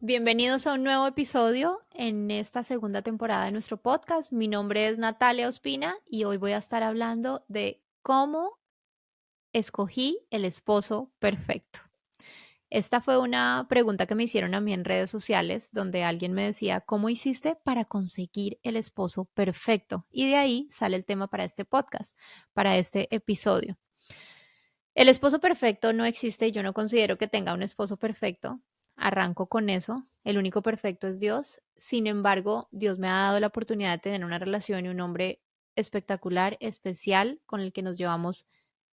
Bienvenidos a un nuevo episodio en esta segunda temporada de nuestro podcast. Mi nombre es Natalia Ospina y hoy voy a estar hablando de cómo escogí el esposo perfecto. Esta fue una pregunta que me hicieron a mí en redes sociales, donde alguien me decía, ¿cómo hiciste para conseguir el esposo perfecto? Y de ahí sale el tema para este podcast, para este episodio. El esposo perfecto no existe y yo no considero que tenga un esposo perfecto. Arranco con eso. El único perfecto es Dios. Sin embargo, Dios me ha dado la oportunidad de tener una relación y un hombre espectacular, especial, con el que nos llevamos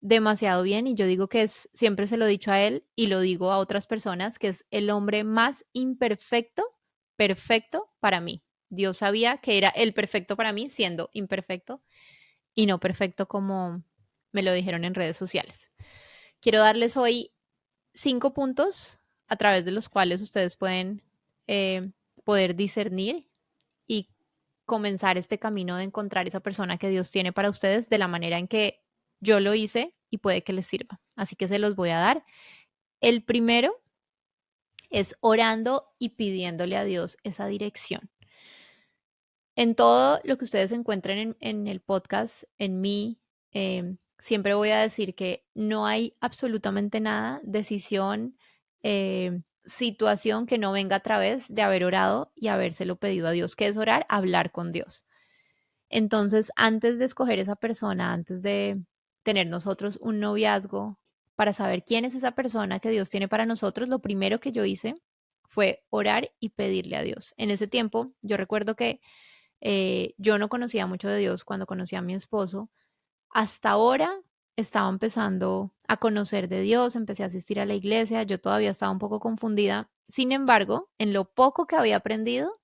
demasiado bien. Y yo digo que es, siempre se lo he dicho a él y lo digo a otras personas, que es el hombre más imperfecto, perfecto para mí. Dios sabía que era el perfecto para mí, siendo imperfecto y no perfecto como me lo dijeron en redes sociales. Quiero darles hoy 5 puntos a través de los cuales ustedes pueden eh, poder discernir y comenzar este camino de encontrar esa persona que Dios tiene para ustedes de la manera en que yo lo hice y puede que les sirva. Así que se los voy a dar. El primero es orando y pidiéndole a Dios esa dirección. En todo lo que ustedes encuentren en el podcast, en mí, siempre voy a decir que no hay absolutamente nada, decisión, situación que no venga a través de haber orado y habérselo pedido a Dios. ¿Qué es orar? Hablar con Dios. Entonces, antes de escoger esa persona, antes de tener nosotros un noviazgo, para saber quién es esa persona que Dios tiene para nosotros, lo primero que yo hice fue orar y pedirle a Dios. En ese tiempo, yo recuerdo que yo no conocía mucho de Dios cuando conocí a mi esposo. Hasta ahora estaba empezando a conocer de Dios, empecé a asistir a la iglesia, yo todavía estaba un poco confundida. Sin embargo, en lo poco que había aprendido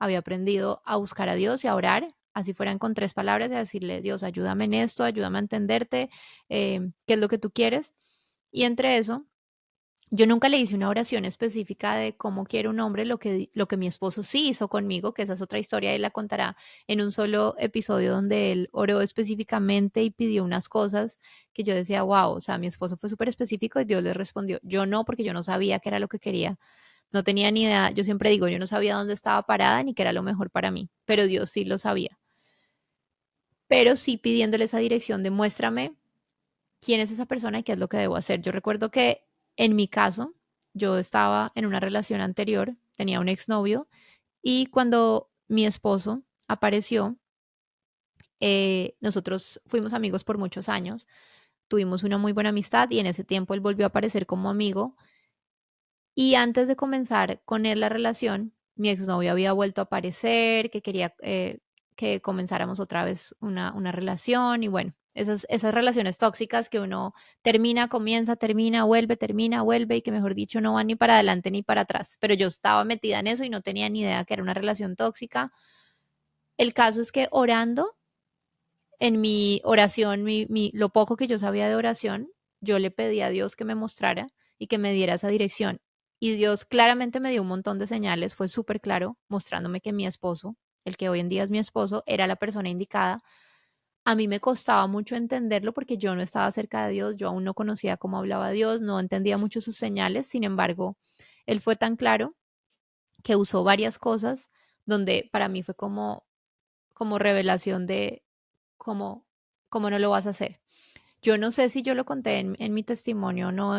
a buscar a Dios y a orar, así fueran con 3 palabras, y a decirle, Dios, ayúdame en esto, ayúdame a entenderte, qué es lo que tú quieres. Y entre eso, yo nunca le hice una oración específica de cómo quiere un hombre, lo que mi esposo sí hizo conmigo, que esa es otra historia, y la contará en un solo episodio donde él oró específicamente y pidió unas cosas que yo decía, wow, o sea, mi esposo fue súper específico y Dios le respondió. Yo no, porque yo no sabía qué era lo que quería, no tenía ni idea, yo siempre digo, yo no sabía dónde estaba parada ni qué era lo mejor para mí, pero Dios sí lo sabía. Pero sí pidiéndole esa dirección de muéstrame quién es esa persona y qué es lo que debo hacer. Yo recuerdo que en mi caso, yo estaba en una relación anterior, tenía un exnovio, y cuando mi esposo apareció, nosotros fuimos amigos por muchos años, tuvimos una muy buena amistad y en ese tiempo él volvió a aparecer como amigo. Y antes de comenzar con él la relación, mi exnovio había vuelto a aparecer, que quería que comenzáramos otra vez una relación y bueno, esas relaciones tóxicas que uno termina, comienza, termina, vuelve y que mejor dicho no van ni para adelante ni para atrás. Pero yo estaba metida en eso y no tenía ni idea que era una relación tóxica. El caso es que orando, en mi oración, lo poco que yo sabía de oración, yo le pedí a Dios que me mostrara y que me diera esa dirección. Y Dios claramente me dio un montón de señales, fue súper claro, mostrándome que mi esposo, el que hoy en día es mi esposo, era la persona indicada. A mí me costaba mucho entenderlo porque yo no estaba cerca de Dios, yo aún no conocía cómo hablaba Dios, no entendía mucho sus señales, sin embargo, Él fue tan claro que usó varias cosas donde para mí fue como revelación de cómo, cómo no lo vas a hacer. Yo no sé si yo lo conté en mi testimonio o no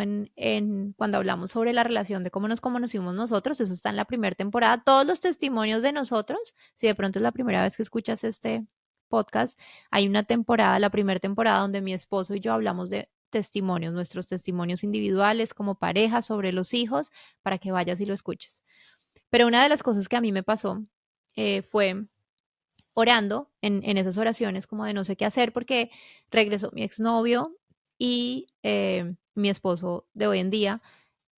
cuando hablamos sobre la relación de cómo nos conocimos nosotros, eso está en la primera temporada, todos los testimonios de nosotros, si de pronto es la primera vez que escuchas este podcast, hay una temporada, la primera temporada donde mi esposo y yo hablamos de testimonios, nuestros testimonios individuales como pareja sobre los hijos, para que vayas y lo escuches. Pero una de las cosas que a mí me pasó fue orando en esas oraciones como de no sé qué hacer porque regresó mi exnovio y mi esposo de hoy en día,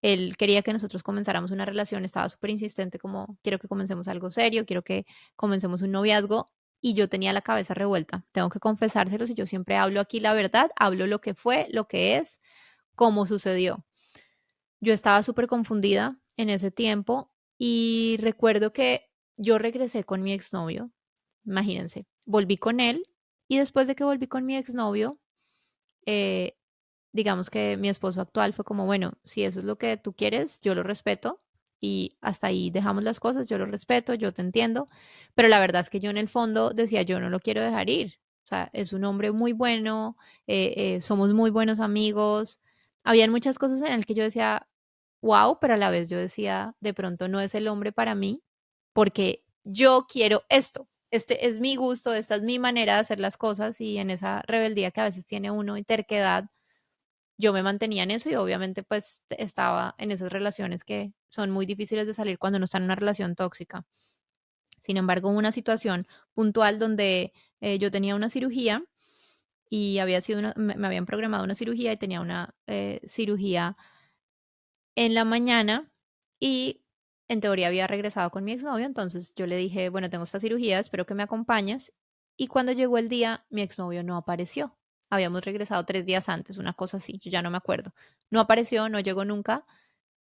él quería que nosotros comenzáramos una relación, estaba súper insistente como quiero que comencemos algo serio, quiero que comencemos un noviazgo y yo tenía la cabeza revuelta. Tengo que confesárselos y yo siempre hablo aquí la verdad, hablo lo que fue, lo que es, cómo sucedió. Yo estaba súper confundida en ese tiempo y recuerdo que yo regresé con mi exnovio. Imagínense, volví con él y después de que volví con mi exnovio, eh, digamos que mi esposo actual fue como, bueno, si eso es lo que tú quieres, yo lo respeto, y hasta ahí dejamos las cosas, yo lo respeto, yo te entiendo, pero la verdad es que yo en el fondo decía, yo no lo quiero dejar ir. O sea, es un hombre muy bueno, somos muy buenos amigos. Habían muchas cosas en el que yo decía, wow, pero a la vez yo decía, de pronto no es el hombre para mí, porque yo quiero esto. Este es mi gusto, esta es mi manera de hacer las cosas y en esa rebeldía que a veces tiene uno y terquedad, yo me mantenía en eso y obviamente pues estaba en esas relaciones que son muy difíciles de salir cuando uno está en una relación tóxica. Sin embargo, hubo una situación puntual donde yo tenía una cirugía y había sido me habían programado una cirugía y tenía una cirugía en la mañana y en teoría había regresado con mi exnovio, entonces yo le dije, bueno, tengo esta cirugía, espero que me acompañes. Y cuando llegó el día, mi exnovio no apareció. Habíamos regresado 3 días antes, una cosa así, yo ya no me acuerdo. No apareció, no llegó nunca.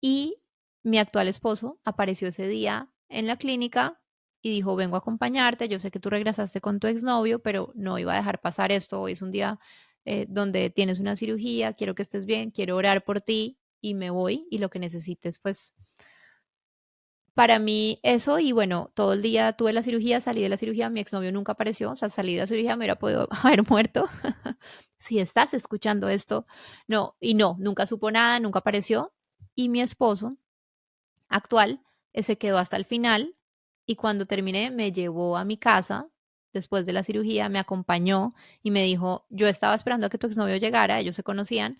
Y mi actual esposo apareció ese día en la clínica y dijo, vengo a acompañarte, yo sé que tú regresaste con tu exnovio, pero no iba a dejar pasar esto, hoy es un día donde tienes una cirugía, quiero que estés bien, quiero orar por ti y me voy y lo que necesites, pues para mí eso y bueno, todo el día tuve la cirugía, salí de la cirugía, mi exnovio nunca apareció, o sea, salí de la cirugía, me hubiera podido haber muerto. Si estás escuchando esto, no, y no, nunca supo nada, nunca apareció. Y mi esposo actual, se quedó hasta el final y cuando terminé me llevó a mi casa después de la cirugía, me acompañó y me dijo, yo estaba esperando a que tu exnovio llegara, ellos se conocían,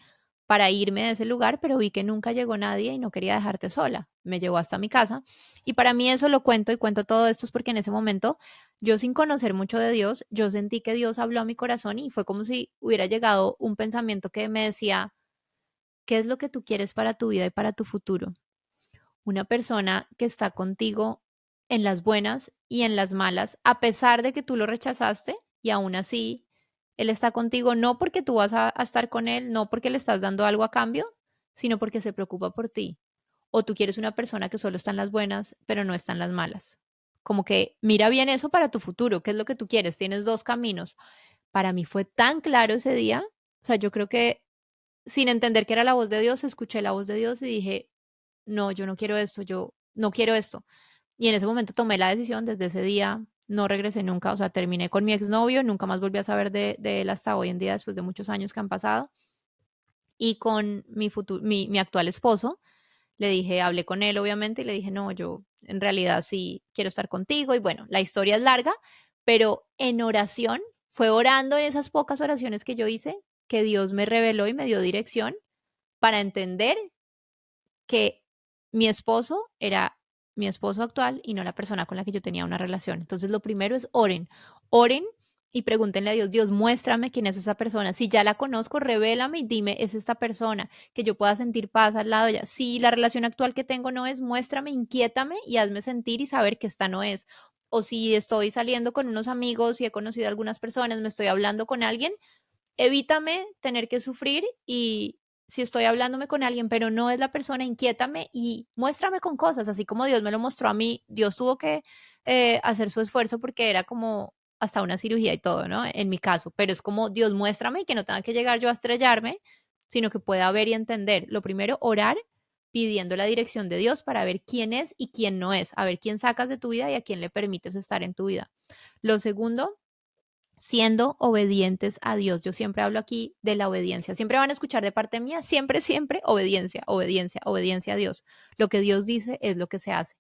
para irme de ese lugar, pero vi que nunca llegó nadie y no quería dejarte sola. Me llevó hasta mi casa y para mí eso lo cuento y cuento todo esto es porque en ese momento yo sin conocer mucho de Dios, yo sentí que Dios habló a mi corazón y fue como si hubiera llegado un pensamiento que me decía, ¿qué es lo que tú quieres para tu vida y para tu futuro? Una persona que está contigo en las buenas y en las malas, a pesar de que tú lo rechazaste y aún así él está contigo no porque tú vas a estar con él, no porque le estás dando algo a cambio, sino porque se preocupa por ti. O tú quieres una persona que solo está en las buenas, pero no está en las malas. Como que mira bien eso para tu futuro, ¿qué es lo que tú quieres? Tienes dos caminos. Para mí fue tan claro ese día, o sea, yo creo que sin entender que era la voz de Dios, escuché la voz de Dios y dije, no, yo no quiero esto, yo no quiero esto. Y en ese momento tomé la decisión, desde ese día no regresé nunca, o sea, terminé con mi exnovio, nunca más volví a saber de él hasta hoy en día, después de muchos años que han pasado. Y con mi actual esposo, le dije, hablé con él obviamente y le dije, no, yo en realidad sí quiero estar contigo. Y bueno, la historia es larga, pero en oración, fue orando en esas pocas oraciones que yo hice, que Dios me reveló y me dio dirección para entender que mi esposo era mi esposo actual y no la persona con la que yo tenía una relación. Entonces, lo primero es oren, oren y pregúntenle a Dios, Dios, muéstrame quién es esa persona. Si ya la conozco, revélame y dime, es esta persona, que yo pueda sentir paz al lado de ella. Si la relación actual que tengo no es, muéstrame, inquiétame y hazme sentir y saber que esta no es. O si estoy saliendo con unos amigos y he conocido a algunas personas, me estoy hablando con alguien, evítame tener que sufrir y si estoy hablándome con alguien, pero no es la persona, inquiétame y muéstrame con cosas, así como Dios me lo mostró a mí. Dios tuvo que hacer su esfuerzo porque era como hasta una cirugía y todo, ¿no? En mi caso, pero es como Dios muéstrame y que no tenga que llegar yo a estrellarme, sino que pueda ver y entender. Lo primero, orar pidiendo la dirección de Dios para ver quién es y quién no es, a ver quién sacas de tu vida y a quién le permites estar en tu vida. Lo segundo, siendo obedientes a Dios. Yo siempre hablo aquí de la obediencia. Siempre van a escuchar de parte mía, siempre, siempre obediencia, obediencia, obediencia a Dios. Lo que Dios dice es lo que se hace.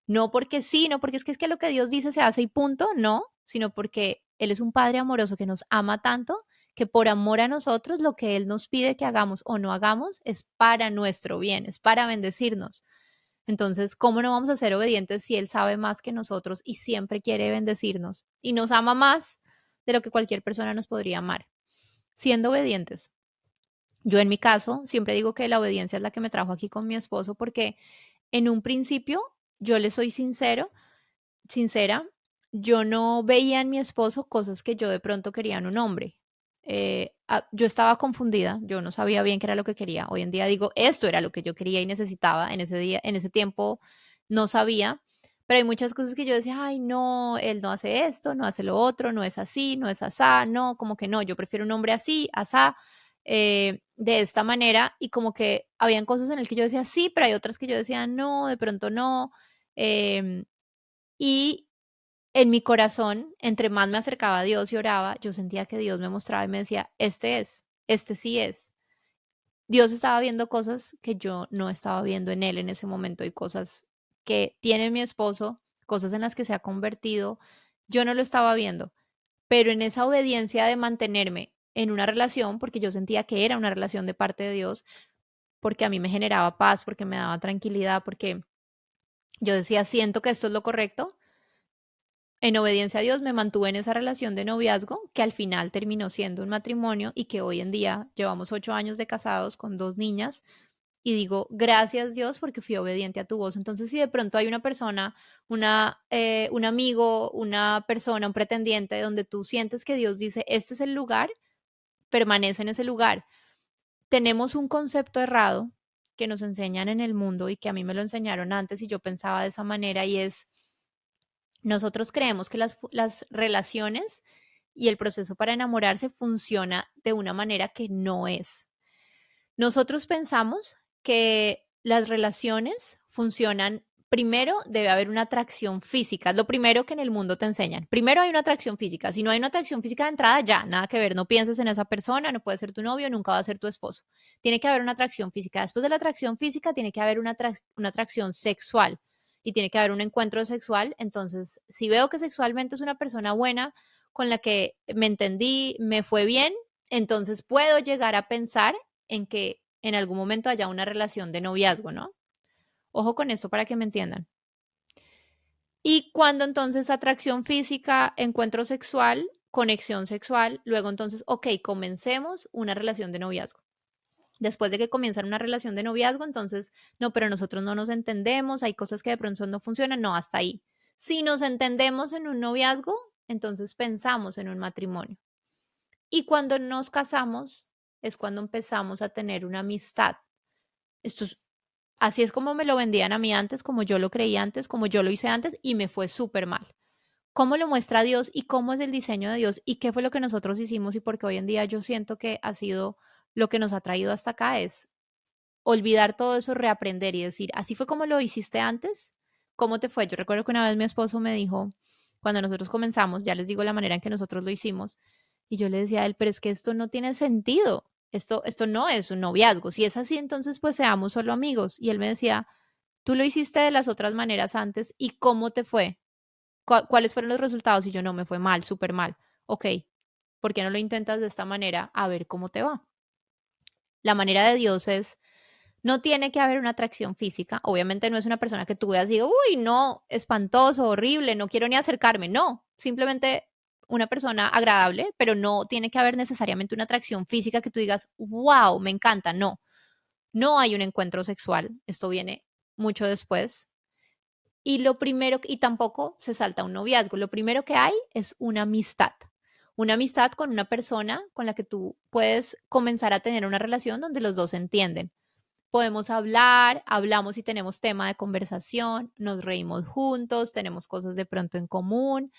No porque sí, no porque es que lo que Dios dice se hace y punto, no, sino porque Él es un Padre amoroso que nos ama tanto que por amor a nosotros lo que Él nos pide que hagamos o no hagamos es para nuestro bien, es para bendecirnos. Entonces, ¿cómo no vamos a ser obedientes si Él sabe más que nosotros y siempre quiere bendecirnos y nos ama más de lo que cualquier persona nos podría amar? Siendo obedientes. Yo en mi caso siempre digo que la obediencia es la que me trajo aquí con mi esposo porque en un principio, yo le soy sincera, yo no veía en mi esposo cosas que yo de pronto quería en un hombre. Yo estaba confundida, yo no sabía bien qué era lo que quería. Hoy en día digo, esto era lo que yo quería y necesitaba. En ese día, en ese tiempo no sabía, pero hay muchas cosas que yo decía, ay, no, él no hace esto, no hace lo otro, no es así, no es asá, no, como que no, yo prefiero un hombre así, asá. de esta manera y como que habían cosas en las que yo decía sí, pero hay otras que yo decía no, de pronto no. em, y en mi corazón, entre más me acercaba a Dios y oraba, yo sentía que Dios me mostraba y me decía, este es, este sí es. Dios estaba viendo cosas que yo no estaba viendo en él en ese momento y cosas que tiene mi esposo, cosas en las que se ha convertido, yo no lo estaba viendo, pero en esa obediencia de mantenerme en una relación, porque yo sentía que era una relación de parte de Dios, porque a mí me generaba paz, porque me daba tranquilidad, porque yo decía, siento que esto es lo correcto. En obediencia a Dios me mantuve en esa relación de noviazgo que al final terminó siendo un matrimonio y que hoy en día llevamos 8 años de casados con 2 niñas y digo, gracias Dios porque fui obediente a tu voz. Entonces, si de pronto hay una persona, un amigo, una persona, un pretendiente donde tú sientes que Dios dice, este es el lugar, permanece en ese lugar. Tenemos un concepto errado que nos enseñan en el mundo y que a mí me lo enseñaron antes y yo pensaba de esa manera y es, nosotros creemos que las relaciones y el proceso para enamorarse funciona de una manera que no es. Nosotros pensamos que las relaciones funcionan, primero debe haber una atracción física, es lo primero que en el mundo te enseñan. Primero hay una atracción física, si no hay una atracción física de entrada, ya, nada que ver, no pienses en esa persona, no puede ser tu novio, nunca va a ser tu esposo. Tiene que haber una atracción física. Después de la atracción física, tiene que haber una atracción sexual y tiene que haber un encuentro sexual. Entonces, si veo que sexualmente es una persona buena, con la que me entendí, me fue bien, entonces puedo llegar a pensar en que en algún momento haya una relación de noviazgo, ¿no? Ojo con esto para que me entiendan. Y cuando entonces atracción física, encuentro sexual, conexión sexual, luego entonces, ok, comencemos una relación de noviazgo. Después de que comienzan una relación de noviazgo, entonces, no, pero nosotros no nos entendemos, hay cosas que de pronto no funcionan, no, hasta ahí. Si nos entendemos en un noviazgo, entonces pensamos en un matrimonio. Y cuando nos casamos, es cuando empezamos a tener una amistad. Esto es Así es como me lo vendían a mí antes, como yo lo creía antes, como yo lo hice antes y me fue súper mal. ¿Cómo lo muestra Dios y cómo es el diseño de Dios y qué fue lo que nosotros hicimos y porque hoy en día yo siento que ha sido lo que nos ha traído hasta acá es olvidar todo eso, reaprender y decir, así fue como lo hiciste antes, ¿cómo te fue? Yo recuerdo que una vez mi esposo me dijo, cuando nosotros comenzamos, ya les digo la manera en que nosotros lo hicimos, y yo le decía a él, pero es que esto no tiene sentido, esto no es un noviazgo, si es así, entonces pues seamos solo amigos. Y él me decía, tú lo hiciste de las otras maneras antes y ¿cómo te fue? ¿Cuáles fueron los resultados? Y yo no, me fue mal, súper mal. Ok, ¿por qué no lo intentas de esta manera a ver cómo te va? La manera de Dios es no tiene que haber una atracción física. Obviamente no es una persona que tú veas y digas, uy, no, espantoso, horrible, no quiero ni acercarme. No, simplemente una persona agradable, pero no tiene que haber necesariamente una atracción física que tú digas, wow, me encanta. No, no hay un encuentro sexual. Esto viene mucho después. Y lo primero, y tampoco se salta un noviazgo. Lo primero que hay es una amistad. Una amistad con una persona con la que tú puedes comenzar a tener una relación donde los dos se entienden. Podemos hablar, hablamos y tenemos tema de conversación, nos reímos juntos, tenemos cosas de pronto en común,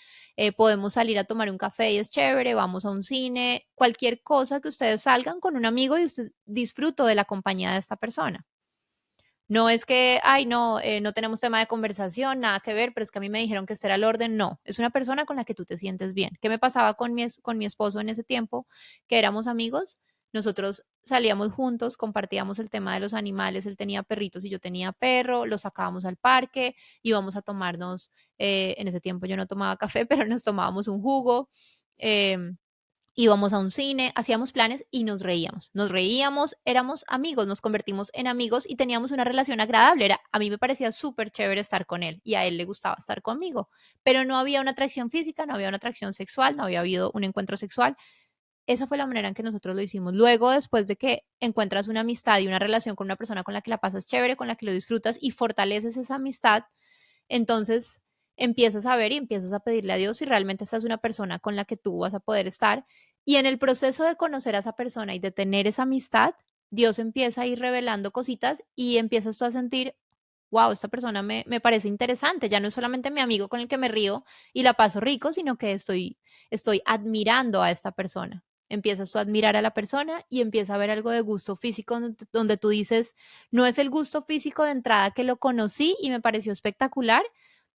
podemos salir a tomar un café y es chévere, vamos a un cine, cualquier cosa que ustedes salgan con un amigo y usted disfruto de la compañía de esta persona. No es que, ay, no, no tenemos tema de conversación, nada que ver, pero es que a mí me dijeron que este era el orden. No, es una persona con la que tú te sientes bien. ¿Qué me pasaba con mi esposo en ese tiempo? Que éramos amigos, nosotros salíamos juntos, compartíamos el tema de los animales, él tenía perritos y yo tenía perro, los sacábamos al parque, íbamos a tomarnos, en ese tiempo yo no tomaba café, pero nos tomábamos un jugo. em, Íbamos a un cine, hacíamos planes y nos reíamos. Nos reíamos, éramos amigos, nos convertimos en amigos y teníamos una relación agradable. A mí me parecía súper chévere estar con él y a él le gustaba estar conmigo, pero no había una atracción física, no había una atracción sexual, no había habido un encuentro sexual. Esa fue la manera en que nosotros lo hicimos. Luego, después de que encuentras una amistad y una relación con una persona con la que la pasas chévere, con la que lo disfrutas y fortaleces esa amistad, entonces empiezas a ver y empiezas a pedirle a Dios si realmente esta es una persona con la que tú vas a poder estar. Y en el proceso de conocer a esa persona y de tener esa amistad, Dios empieza a ir revelando cositas y empiezas tú a sentir, wow, esta persona me parece interesante. Ya no es solamente mi amigo con el que me río y la paso rico, sino que estoy admirando a esta persona. empiezas tú a admirar a la persona y empieza a haber algo de gusto físico donde tú dices, no es el gusto físico de entrada que lo conocí y me pareció espectacular,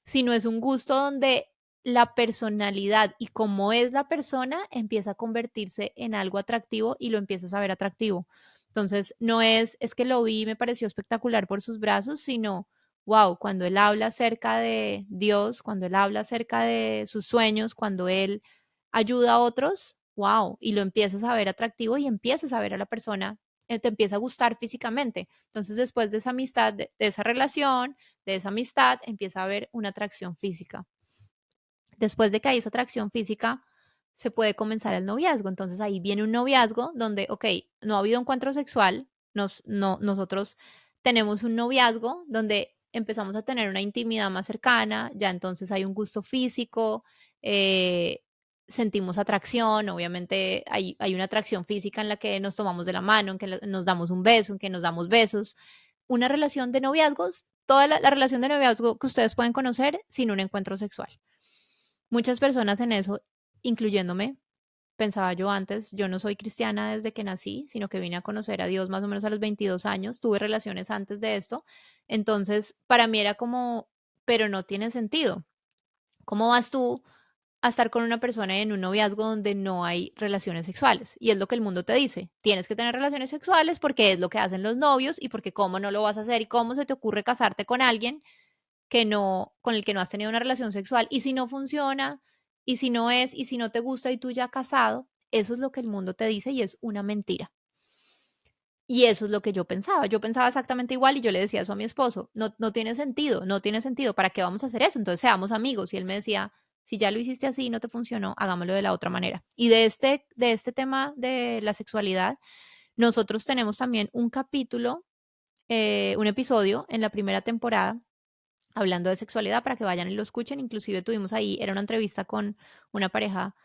sino es un gusto donde la personalidad y cómo es la persona empieza a convertirse en algo atractivo y lo empiezas a ver atractivo. Entonces, no es que lo vi y me pareció espectacular por sus brazos, sino, wow, cuando él habla acerca de Dios, cuando él habla acerca de sus sueños, cuando él ayuda a otros, wow, y lo empiezas a ver atractivo y empiezas a ver a la persona, te empieza a gustar físicamente. Entonces, después de esa amistad, de esa relación, de esa amistad, empieza a haber una atracción física. Después de que hay esa atracción física, se puede comenzar el noviazgo. Entonces ahí viene un noviazgo donde, ok, no ha habido encuentro sexual, nosotros tenemos un noviazgo donde empezamos a tener una intimidad más cercana, ya entonces hay un gusto físico, eh, sentimos atracción, obviamente hay una atracción física en la que nos tomamos de la mano, en que nos damos un beso, en que nos damos besos. Una relación de noviazgos, toda la relación de noviazgo que ustedes pueden conocer sin un encuentro sexual. Muchas personas en eso, incluyéndome, pensaba yo antes, yo no soy cristiana desde que nací, sino que vine a conocer a Dios más o menos a los 22 años, tuve relaciones antes de esto, entonces para mí era como, pero no tiene sentido. ¿Cómo vas tú a estar con una persona en un noviazgo donde no hay relaciones sexuales? Y es lo que el mundo te dice, tienes que tener relaciones sexuales porque es lo que hacen los novios y porque cómo no lo vas a hacer y cómo se te ocurre casarte con alguien que no, con el que no has tenido una relación sexual. Y si no funciona, y si no es, y si no te gusta y tú ya casado, eso es lo que el mundo te dice y es una mentira. Y eso es lo que yo pensaba. Yo pensaba exactamente igual y yo le decía eso a mi esposo. No, no tiene sentido, no tiene sentido. ¿Para qué vamos a hacer eso? Entonces seamos amigos. Y él me decía, si ya lo hiciste así y no te funcionó, hagámoslo de la otra manera. Y de este tema de la sexualidad, nosotros tenemos también un capítulo, un episodio en la primera temporada hablando de sexualidad para que vayan y lo escuchen. Inclusive tuvimos ahí, era una entrevista con una pareja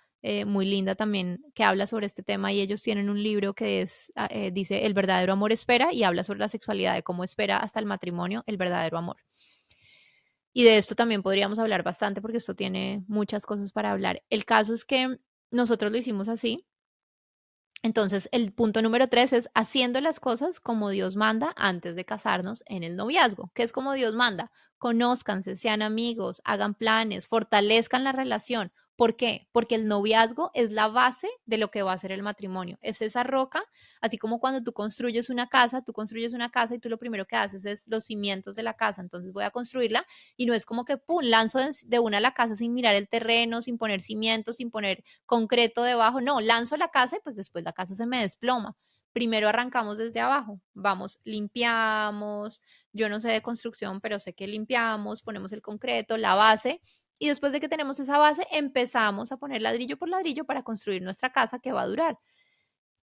muy linda también que habla sobre este tema y ellos tienen un libro que dice El verdadero amor espera y habla sobre la sexualidad, de cómo espera hasta el matrimonio el verdadero amor. Y de esto también podríamos hablar bastante porque esto tiene muchas cosas para hablar. El caso es que nosotros lo hicimos así. Entonces, el punto número 3 es haciendo las cosas como Dios manda antes de casarnos en el noviazgo. ¿Qué es como Dios manda? Conózcanse, sean amigos, hagan planes, fortalezcan la relación. ¿Por qué? Porque el noviazgo es la base de lo que va a ser el matrimonio. Es esa roca, así como cuando tú construyes una casa, y tú lo primero que haces es los cimientos de la casa. Entonces voy a construirla y no es como que, pum, lanzo de una a la casa sin mirar el terreno, sin poner cimientos, sin poner concreto debajo. No, lanzo la casa y pues después la casa se me desploma. Primero arrancamos desde abajo, vamos, limpiamos, yo no sé de construcción, pero sé que limpiamos, ponemos el concreto, la base, y después de que tenemos esa base, empezamos a poner ladrillo por ladrillo para construir nuestra casa que va a durar.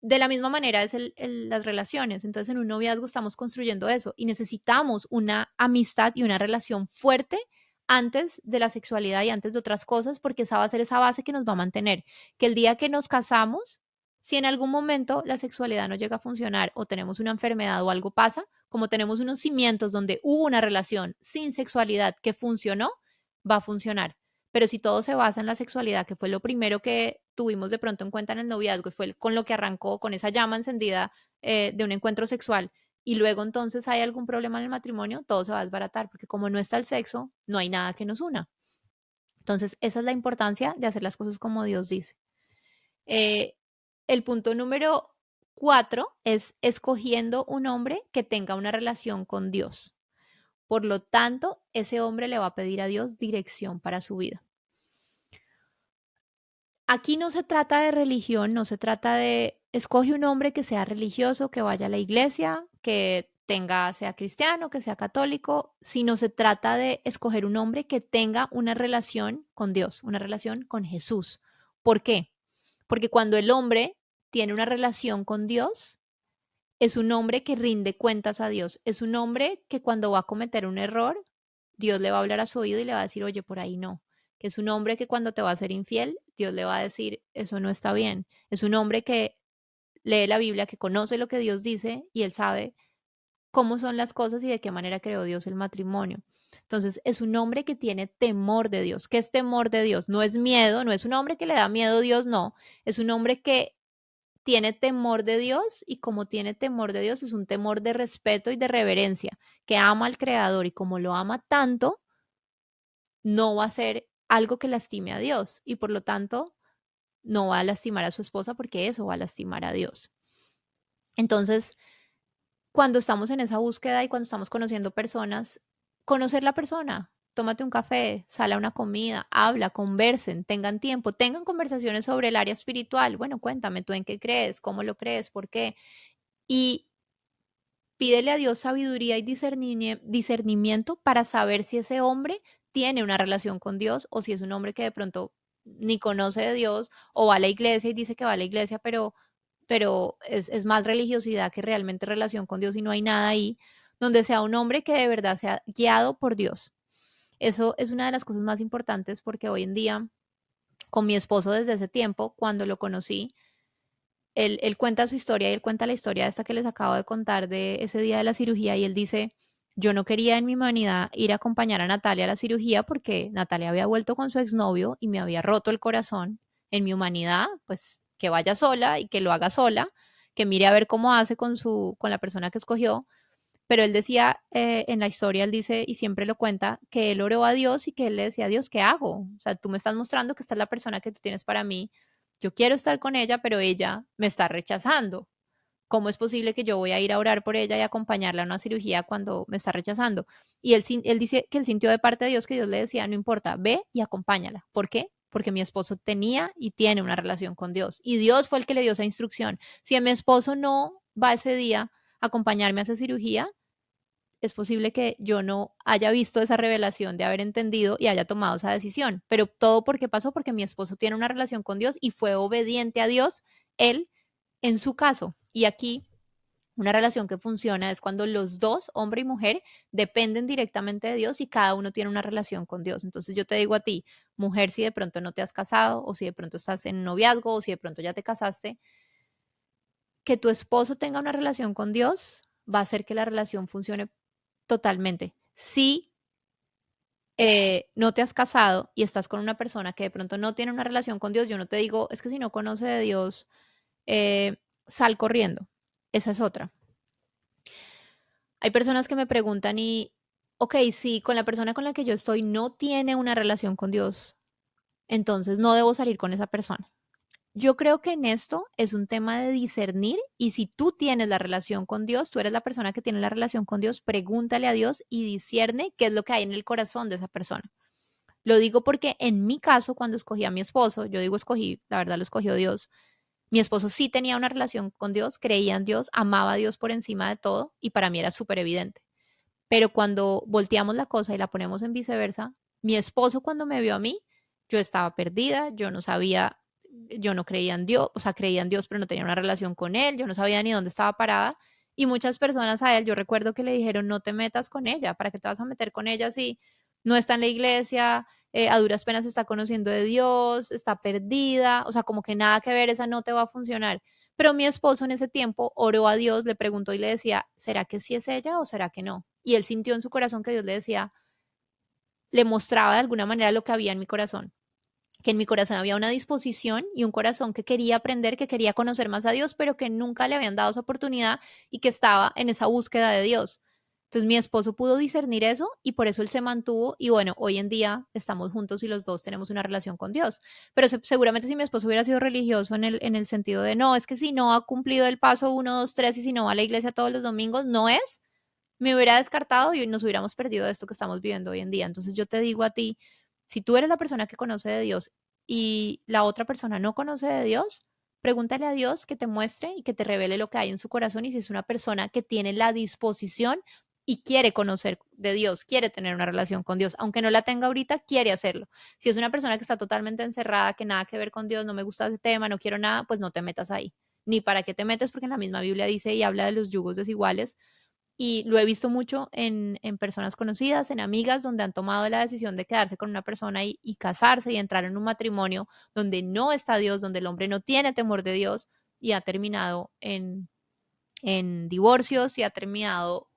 De la misma manera es las relaciones. Entonces, en un noviazgo estamos construyendo eso y necesitamos una amistad y una relación fuerte antes de la sexualidad y antes de otras cosas, porque esa va a ser esa base que nos va a mantener. Que el día que nos casamos, si en algún momento la sexualidad no llega a funcionar o tenemos una enfermedad o algo pasa, como tenemos unos cimientos donde hubo una relación sin sexualidad que funcionó, va a funcionar. Pero si todo se basa en la sexualidad, que fue lo primero que tuvimos de pronto en cuenta en el noviazgo y fue con lo que arrancó, con esa llama encendida de un encuentro sexual, y luego entonces hay algún problema en el matrimonio, todo se va a desbaratar, porque como no está el sexo, no hay nada que nos una. Entonces, esa es la importancia de hacer las cosas como Dios dice. Eh, el punto número 4 es escogiendo un hombre que tenga una relación con Dios. Por lo tanto, ese hombre le va a pedir a Dios dirección para su vida. Aquí no se trata de religión, no se trata de escoge un hombre que sea religioso, que vaya a la iglesia, que sea cristiano, que sea católico, sino se trata de escoger un hombre que tenga una relación con Dios, una relación con Jesús. ¿Por qué? Porque cuando el hombre tiene una relación con Dios, es un hombre que rinde cuentas a Dios, es un hombre que cuando va a cometer un error, Dios le va a hablar a su oído y le va a decir, oye, por ahí no. Que es un hombre que cuando te va a ser infiel, Dios le va a decir, eso no está bien. Es un hombre que lee la Biblia, que conoce lo que Dios dice y él sabe cómo son las cosas y de qué manera creó Dios el matrimonio. Entonces, es un hombre que tiene temor de Dios. ¿Qué es temor de Dios? No es miedo, no es un hombre que le da miedo a Dios, no. Es un hombre que tiene temor de Dios, y como tiene temor de Dios es un temor de respeto y de reverencia, que ama al Creador, y como lo ama tanto, no va a ser algo que lastime a Dios, y por lo tanto no va a lastimar a su esposa, porque eso va a lastimar a Dios. Entonces, cuando estamos en esa búsqueda y cuando estamos conociendo personas, conocer la persona, tómate un café, sal a una comida, habla, conversen, tengan tiempo, tengan conversaciones sobre el área espiritual. Bueno, cuéntame, ¿tú en qué crees? ¿Cómo lo crees? ¿Por qué? Y pídele a Dios sabiduría y discernimiento para saber si ese hombre tiene una relación con Dios, o si es un hombre que de pronto ni conoce de Dios, o va a la iglesia y dice que va a la iglesia, pero es más religiosidad que realmente relación con Dios, y no hay nada ahí, donde sea un hombre que de verdad sea guiado por Dios. Eso es una de las cosas más importantes, porque hoy en día, con mi esposo desde ese tiempo, cuando lo conocí, él cuenta su historia, y él cuenta la historia esta que les acabo de contar de ese día de la cirugía, y él dice, yo no quería en mi humanidad ir a acompañar a Natalia a la cirugía, porque Natalia había vuelto con su exnovio y me había roto el corazón. En mi humanidad, pues que vaya sola y que lo haga sola, que mire a ver cómo hace con la persona que escogió. Pero él decía, en la historia, él dice, y siempre lo cuenta, que él oró a Dios y que él le decía a Dios, ¿qué hago? O sea, tú me estás mostrando que esta es la persona que tú tienes para mí. Yo quiero estar con ella, pero ella me está rechazando. ¿Cómo es posible que yo voy a ir a orar por ella y acompañarla a una cirugía cuando me está rechazando? Y él dice que él sintió de parte de Dios que Dios le decía, no importa, ve y acompáñala. ¿Por qué? Porque mi esposo tenía y tiene una relación con Dios. Y Dios fue el que le dio esa instrucción. Si mi esposo no va ese día a acompañarme a esa cirugía, es posible que yo no haya visto esa revelación de haber entendido y haya tomado esa decisión. Pero todo porque pasó, porque mi esposo tiene una relación con Dios y fue obediente a Dios, él en su caso. Y aquí una relación que funciona es cuando los dos, hombre y mujer, dependen directamente de Dios y cada uno tiene una relación con Dios. Entonces yo te digo a ti, mujer, si de pronto no te has casado, o si de pronto estás en un noviazgo, o si de pronto ya te casaste, que tu esposo tenga una relación con Dios va a hacer que la relación funcione totalmente. Si no te has casado y estás con una persona que de pronto no tiene una relación con Dios, yo no te digo, es que si no conoce de Dios, sal corriendo. Esa es otra. Hay personas que me preguntan y, ok, si con la persona con la que yo estoy no tiene una relación con Dios, entonces no debo salir con esa persona. Yo creo que en esto es un tema de discernir, y si tú tienes la relación con Dios, tú eres la persona que tiene la relación con Dios, pregúntale a Dios y discierne qué es lo que hay en el corazón de esa persona. Lo digo porque en mi caso, cuando escogí a mi esposo, yo digo escogí, la verdad lo escogió Dios. Mi esposo sí tenía una relación con Dios, creía en Dios, amaba a Dios por encima de todo, y para mí era súper evidente. Pero cuando volteamos la cosa y la ponemos en viceversa, mi esposo, cuando me vio a mí, yo estaba perdida, yo no sabía, yo no creía en Dios, o sea, creía en Dios, pero no tenía una relación con él, yo no sabía ni dónde estaba parada. Y muchas personas a él, yo recuerdo que le dijeron, no te metas con ella, ¿para qué te vas a meter con ella si no está en la iglesia, a duras penas está conociendo de Dios, está perdida, o sea, como que nada que ver, esa no te va a funcionar? Pero mi esposo en ese tiempo oró a Dios, le preguntó y le decía, ¿será que sí es ella o será que no? Y él sintió en su corazón que Dios le decía, le mostraba de alguna manera lo que había en mi corazón, que en mi corazón había una disposición y un corazón que quería aprender, que quería conocer más a Dios, pero que nunca le habían dado esa oportunidad, y que estaba en esa búsqueda de Dios. Entonces mi esposo pudo discernir eso, y por eso él se mantuvo, y bueno, hoy en día estamos juntos y los dos tenemos una relación con Dios. Pero seguramente si mi esposo hubiera sido religioso en el sentido de, no, es que si no ha cumplido el paso uno, 2, 3, y si no va a la iglesia todos los domingos, no es, me hubiera descartado y nos hubiéramos perdido de esto que estamos viviendo hoy en día. Entonces yo te digo a ti, si tú eres la persona que conoce de Dios y la otra persona no conoce de Dios, pregúntale a Dios que te muestre y que te revele lo que hay en su corazón, y si es una persona que tiene la disposición y quiere conocer de Dios, quiere tener una relación con Dios, aunque no la tenga ahorita, quiere hacerlo. Si es una persona que está totalmente encerrada, que nada que ver con Dios, no me gusta ese tema, no quiero nada, pues no te metas ahí. Ni para qué te metes, porque en la misma Biblia dice y habla de los yugos desiguales, y lo he visto mucho en personas conocidas, en amigas, donde han tomado la decisión de quedarse con una persona y casarse y entrar en un matrimonio donde no está Dios, donde el hombre no tiene temor de Dios, y ha terminado en divorcios, y ha terminado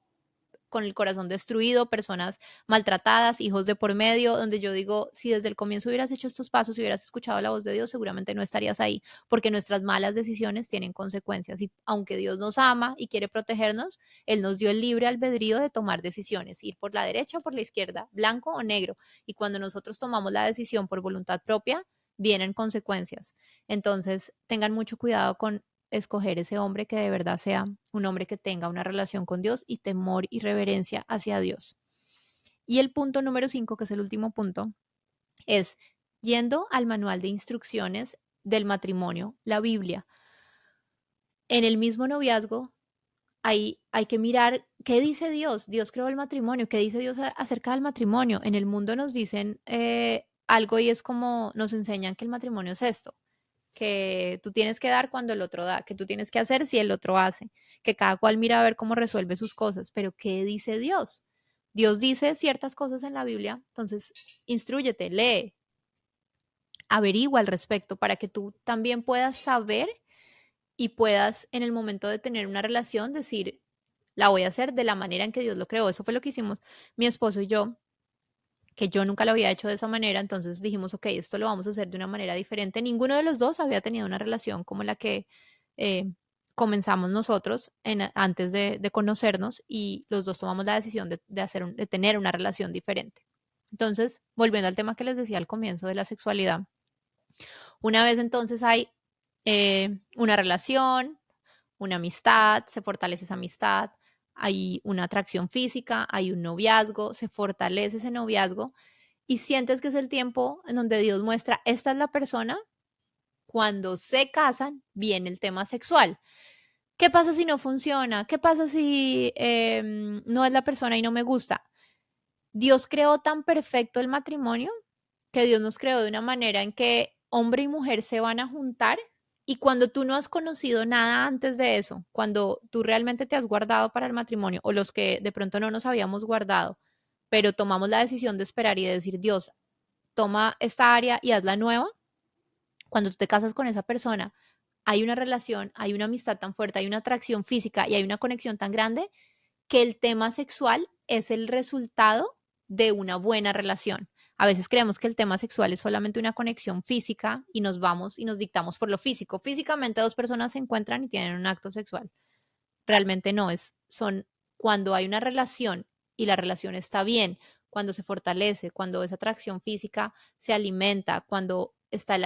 con el corazón destruido, personas maltratadas, hijos de por medio, donde yo digo, si desde el comienzo hubieras hecho estos pasos, si hubieras escuchado la voz de Dios, seguramente no estarías ahí, porque nuestras malas decisiones tienen consecuencias. Y aunque Dios nos ama y quiere protegernos, Él nos dio el libre albedrío de tomar decisiones, ir por la derecha o por la izquierda, blanco o negro. Y cuando nosotros tomamos la decisión por voluntad propia, vienen consecuencias. Entonces, tengan mucho cuidado con escoger ese hombre que de verdad sea un hombre que tenga una relación con Dios y temor y reverencia hacia Dios. Y el punto número 5, que es el último punto, es yendo al manual de instrucciones del matrimonio, la Biblia. En el mismo noviazgo hay que mirar qué dice Dios. Dios creó el matrimonio, qué dice Dios acerca del matrimonio. En el mundo nos dicen algo y es como nos enseñan que el matrimonio es esto, que tú tienes que dar cuando el otro da, que tú tienes que hacer si el otro hace, que cada cual mira a ver cómo resuelve sus cosas, pero ¿qué dice Dios? Dios dice ciertas cosas en la Biblia, entonces instrúyete, lee, averigua al respecto para que tú también puedas saber y puedas en el momento de tener una relación decir, la voy a hacer de la manera en que Dios lo creó. Eso fue lo que hicimos mi esposo y yo, que yo nunca lo había hecho de esa manera, entonces dijimos, ok, esto lo vamos a hacer de una manera diferente. Ninguno de los dos había tenido una relación como la que eh, comenzamos nosotros antes de conocernos y los dos tomamos la decisión de tener una relación diferente. Entonces, volviendo al tema que les decía al comienzo de la sexualidad, una vez entonces hay una relación, una amistad, se fortalece esa amistad, hay una atracción física, hay un noviazgo, se fortalece ese noviazgo y sientes que es el tiempo en donde Dios muestra, esta es la persona, cuando se casan, viene el tema sexual. ¿Qué pasa si no funciona? ¿Qué pasa si no es la persona y no me gusta? Dios creó tan perfecto el matrimonio que Dios nos creó de una manera en que hombre y mujer se van a juntar y cuando tú no has conocido nada antes de eso, cuando tú realmente te has guardado para el matrimonio o los que de pronto no nos habíamos guardado, pero tomamos la decisión de esperar y de decir, Dios, toma esta área y hazla nueva, cuando tú te casas con esa persona, hay una relación, hay una amistad tan fuerte, hay una atracción física y hay una conexión tan grande que el tema sexual es el resultado de una buena relación. A veces creemos que el tema sexual es solamente una conexión física y nos vamos y nos dictamos por lo físico. Físicamente dos personas se encuentran y tienen un acto sexual. Realmente no, son cuando hay una relación y la relación está bien, cuando se fortalece, cuando esa atracción física se alimenta, cuando está el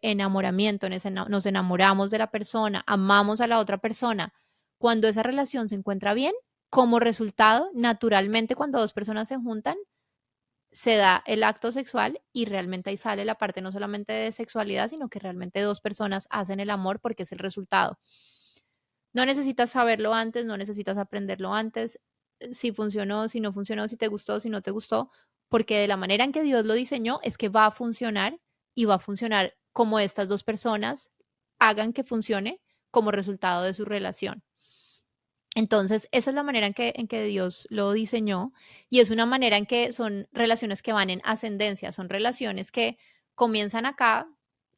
enamoramiento, nos enamoramos de la persona, amamos a la otra persona, cuando esa relación se encuentra bien, como resultado, naturalmente, cuando dos personas se juntan, se da el acto sexual y realmente ahí sale la parte no solamente de sexualidad, sino que realmente dos personas hacen el amor porque es el resultado. No necesitas saberlo antes, no necesitas aprenderlo antes, si funcionó, si no funcionó, si te gustó, si no te gustó, porque de la manera en que Dios lo diseñó es que va a funcionar y va a funcionar como estas dos personas hagan que funcione como resultado de su relación. Entonces, esa es la manera en que Dios lo diseñó y es una manera en que son relaciones que van en ascendencia, son relaciones que comienzan acá,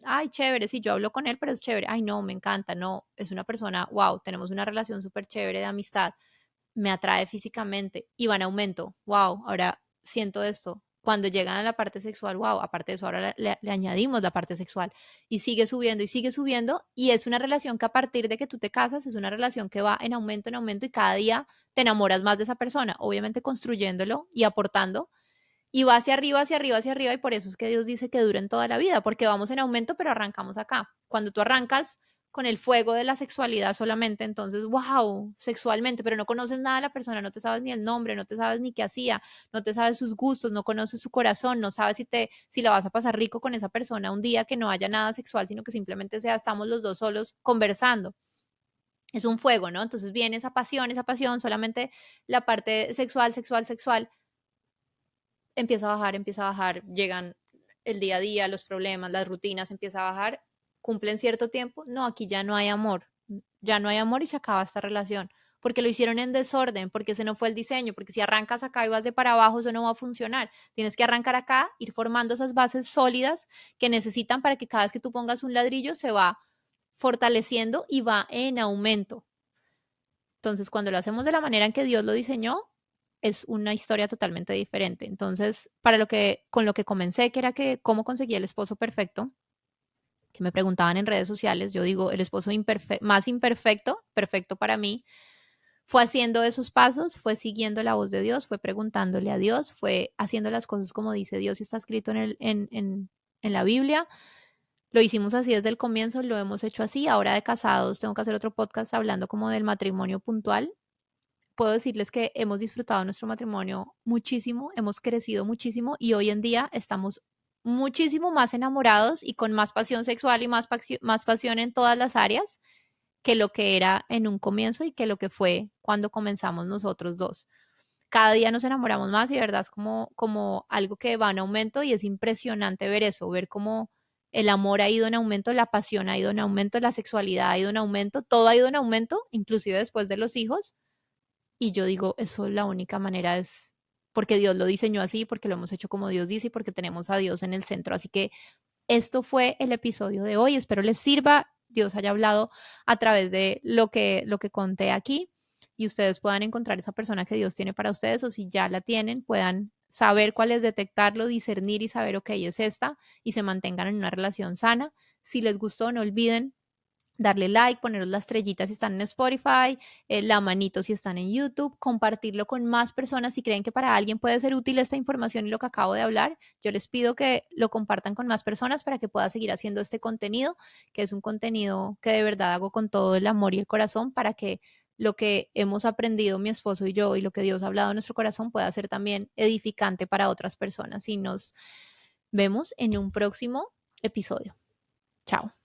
ay, chévere, sí, yo hablo con él, pero es chévere, ay, no, me encanta, no, es una persona, wow, tenemos una relación súper chévere de amistad, me atrae físicamente y va en aumento. Wow, ahora siento esto. Cuando llegan a la parte sexual, wow, aparte de eso, ahora le añadimos la parte sexual y sigue subiendo y es una relación que a partir de que tú te casas es una relación que va en aumento y cada día te enamoras más de esa persona, obviamente construyéndolo y aportando y va hacia arriba, hacia arriba, hacia arriba y por eso es que Dios dice que duren toda la vida, porque vamos en aumento pero arrancamos acá. Cuando tú arrancas con el fuego de la sexualidad solamente, entonces, wow, sexualmente, pero no conoces nada de la persona, no te sabes ni el nombre, no te sabes ni qué hacía, no te sabes sus gustos, no conoces su corazón, no sabes si la vas a pasar rico con esa persona un día que no haya nada sexual, sino que simplemente estamos los dos solos conversando. Es un fuego, ¿no? Entonces viene esa pasión, solamente la parte sexual, sexual, sexual, empieza a bajar, llegan el día a día, los problemas, las rutinas, empieza a bajar, cumplen cierto tiempo, no, aquí ya no hay amor y se acaba esta relación, porque lo hicieron en desorden, porque ese no fue el diseño, porque si arrancas acá y vas de para abajo, eso no va a funcionar, tienes que arrancar acá, ir formando esas bases sólidas que necesitan para que cada vez que tú pongas un ladrillo se va fortaleciendo y va en aumento. Entonces, cuando lo hacemos de la manera en que Dios lo diseñó, es una historia totalmente diferente. Entonces, con lo que comencé, que era que cómo conseguí el esposo perfecto, que me preguntaban en redes sociales, yo digo, el esposo más imperfecto, perfecto para mí, fue haciendo esos pasos, fue siguiendo la voz de Dios, fue preguntándole a Dios, fue haciendo las cosas como dice Dios y está escrito en la Biblia. Lo hicimos así desde el comienzo, lo hemos hecho así. Ahora de casados tengo que hacer otro podcast hablando como del matrimonio puntual. Puedo decirles que hemos disfrutado nuestro matrimonio muchísimo, hemos crecido muchísimo y hoy en día estamos muchísimo más enamorados y con más pasión sexual y más pasión en todas las áreas que lo que era en un comienzo y que lo que fue cuando comenzamos nosotros dos. Cada día nos enamoramos más y de verdad es como algo que va en aumento y es impresionante ver eso, ver cómo el amor ha ido en aumento, la pasión ha ido en aumento, la sexualidad ha ido en aumento, todo ha ido en aumento, inclusive después de los hijos. Y yo digo, eso la única manera es porque Dios lo diseñó así, porque lo hemos hecho como Dios dice y porque tenemos a Dios en el centro. Así que esto fue el episodio de hoy. Espero les sirva. Dios haya hablado a través de lo que conté aquí y ustedes puedan encontrar esa persona que Dios tiene para ustedes o si ya la tienen, puedan saber cuál es, detectarlo, discernir y saber, ok, es esta y se mantengan en una relación sana. Si les gustó, no olviden darle like, poneros la estrellita si están en Spotify, la manito si están en YouTube, compartirlo con más personas si creen que para alguien puede ser útil esta información y lo que acabo de hablar. Yo les pido que lo compartan con más personas para que pueda seguir haciendo este contenido, que es un contenido que de verdad hago con todo el amor y el corazón para que lo que hemos aprendido mi esposo y yo y lo que Dios ha hablado en nuestro corazón pueda ser también edificante para otras personas. Y nos vemos en un próximo episodio. Chao.